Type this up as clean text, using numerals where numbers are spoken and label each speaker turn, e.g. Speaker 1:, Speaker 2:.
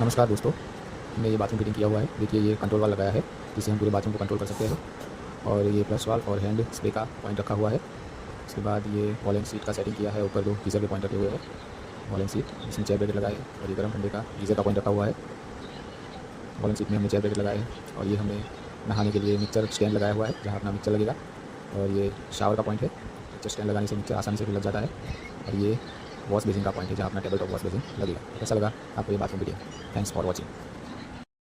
Speaker 1: नमस्कार दोस्तों, हमने ये बाथरूम फिटिंग किया हुआ है। देखिए ये कंट्रोल वाल लगाया है जिससे हम पूरे बाथरूम को कंट्रोल कर सकते हैं। और ये फ्लश वाल और हैंड स्प्रे का पॉइंट रखा हुआ है। उसके बाद ये वॉल एंड सीट का सेटिंग किया है, ऊपर 2 गीज़र के पॉइंट रखे हुए हैं। वॉल एंड सीट इसमें चेयर ब्रैकेट लगाए हैं और ये गर्म ठंडे का गीज़र का पॉइंट रखा हुआ है। वॉल एंड सीट में हमने चेयर ब्रैकेट लगाए हैं और ये हमने नहाने के लिए मिक्सर स्टैंड लगाया हुआ है जहाँ अपना मिक्सर लगेगा। और ये शावर का पॉइंट है, मिक्सर स्टैंड लगाने से मिक्सर आसानी से लग जाता है। और ये वॉश बेसिन का पॉइंट है जहाँ अपना टेबल टॉप वॉश बेसिन लगेगा। कैसा लगा आपको ये bathroom video? Thanks for watching.